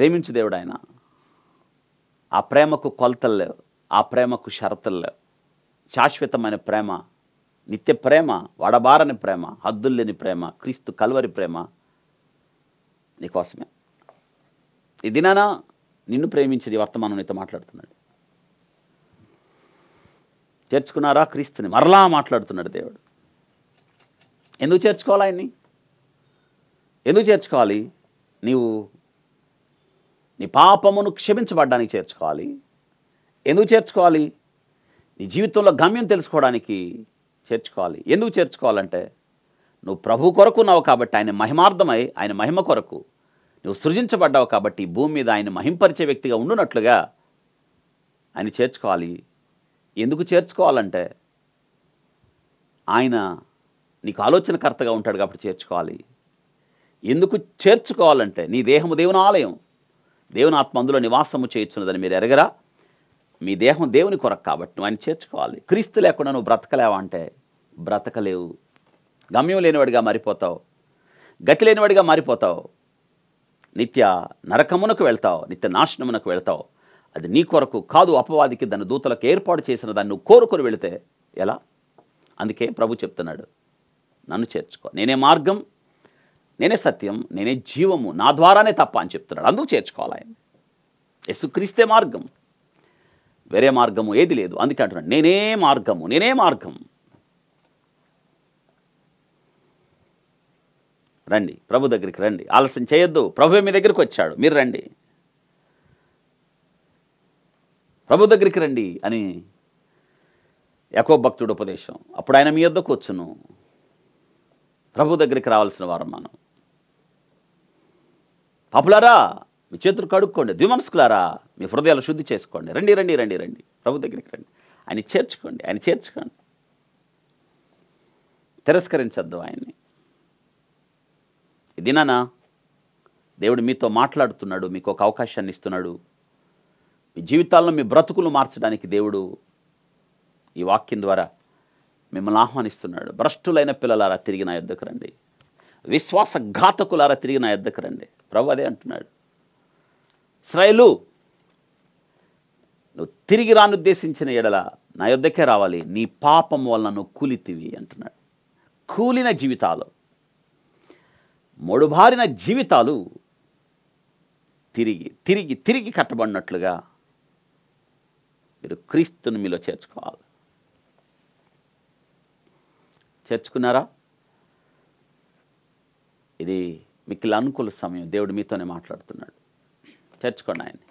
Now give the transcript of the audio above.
ప్రేమించు దేవుడు ఆయన. ఆ ప్రేమకు కొలతలు లేవు, ఆ ప్రేమకు షరతులు లేవు. శాశ్వతమైన ప్రేమ, నిత్య ప్రేమ, వడబారని ప్రేమ, హద్దుల్లేని ప్రేమ, క్రీస్తు కల్వరి ప్రేమ నీకోసమే. ఈ దినాన నిన్ను ప్రేమించి వర్తమానం నీతో మాట్లాడుతున్నాడు. చేర్చుకున్నారా క్రీస్తుని? మరలా మాట్లాడుతున్నాడు దేవుడు. ఎందుకు చేర్చుకోవాలి ఆయన్ని? ఎందుకు చేర్చుకోవాలి? నీవు నీ పాపమును క్షమించబడ్డానికి చేర్చుకోవాలి. ఎందుకు చేర్చుకోవాలి? నీ జీవితంలో గమ్యం తెలుసుకోవడానికి చేర్చుకోవాలి. ఎందుకు చేర్చుకోవాలంటే నువ్వు ప్రభు కొరకు ఉన్నావు కాబట్టి, ఆయన మహిమార్థమై ఆయన మహిమ కొరకు నువ్వు సృజించబడ్డావు కాబట్టి భూమి మీద ఆయన మహింపరిచే వ్యక్తిగా ఉండునట్లుగా ఆయన చేర్చుకోవాలి. ఎందుకు చేర్చుకోవాలంటే ఆయన నీకు ఆలోచనకర్తగా ఉంటాడు కాబట్టి చేర్చుకోవాలి. ఎందుకు చేర్చుకోవాలంటే నీ దేహము దేవుని ఆలయం, దేవుని ఆత్మ అందులో నివాసము చేయుచున్నదని మీరు ఎరగరా? మీ దేహం దేవుని కొరకు కాబట్టి నువ్వు ఆయన చేర్చుకోవాలి. క్రీస్తు లేకుండా నువ్వు బ్రతకలేవా అంటే బ్రతకలేవు. గమ్యం లేనివాడిగా మారిపోతావు, గతి లేనివాడిగా మారిపోతావు, నిత్య నరకమునకు వెళ్తావు, నిత్య నాశనమునకు వెళ్తావు. అది నీ కొరకు కాదు, అపవాదికి దాని దూతలకు ఏర్పాటు చేసిన దాన్ని నువ్వు కోరుకొని వెళితే ఎలా? అందుకే ప్రభు చెప్తున్నాడు, నన్ను చేర్చుకో, నేనే మార్గం, నేనే సత్యం, నేనే జీవము, నా ద్వారానే తప్ప అని చెప్తున్నాడు. అందుకు చేర్చుకోవాలి ఆయన. యేసుక్రీస్తే మార్గం, వేరే మార్గము ఏది లేదు. అందుకే అంటున్నాడు, నేనే మార్గము, నేనే మార్గం. రండి, ప్రభు దగ్గరికి రండి, ఆలస్యం చేయొద్దు. ప్రభువే మీ దగ్గరికి వచ్చాడు, మీరు రండి, ప్రభు దగ్గరికి రండి అని యాకోబు భక్తుడు ఉపదేశం. అప్పుడు ఆయన మీ యొద్దకు వచ్చును. ప్రభు దగ్గరికి రావాల్సిన వారం మనం. పాపులారా మీ చేతులు కడుక్కోండి, ద్విమనస్కులారా మీ హృదయాలు శుద్ధి చేసుకోండి, రండి రండి రండి రండి, ప్రభు దగ్గరికి రండి, ఆయన చేర్చుకోండి, ఆయన చేర్చుకోండి. తిరస్కరించద్దు ఆయన్ని. ఇదినా దేవుడు మీతో మాట్లాడుతున్నాడు, మీకు ఒక అవకాశాన్ని ఇస్తున్నాడు. మీ జీవితాల్లో మీ బ్రతుకులు మార్చడానికి దేవుడు ఈ వాక్యం ద్వారా మిమ్మల్ని ఆహ్వానిస్తున్నాడు. భ్రష్టులైన పిల్లలారా తిరిగి నా యొద్దకు రండి, విశ్వాసఘాతకులారా తిరిగి నా యొద్దకు రండి. ప్రభు అదే అంటున్నాడు. ఇశ్రాయేలు, నువ్వు తిరిగి రానుద్దేశించిన ఎడల నా యొద్దకే రావాలి, నీ పాపం వలన నువ్వు కూలితివి అంటున్నాడు. కూలిన జీవితాలు, మొడుబారిన జీవితాలు తిరిగి తిరిగి తిరిగి కట్టబడినట్లుగా మీరు క్రీస్తుని మీలో చేర్చుకోవాలి. చేర్చుకున్నారా? ఇది మిక్కిలి అనుకూల సమయం. దేవుడు మీతోనే మాట్లాడుతున్నాడు. చేర్చుకోండి ఆయన్ని.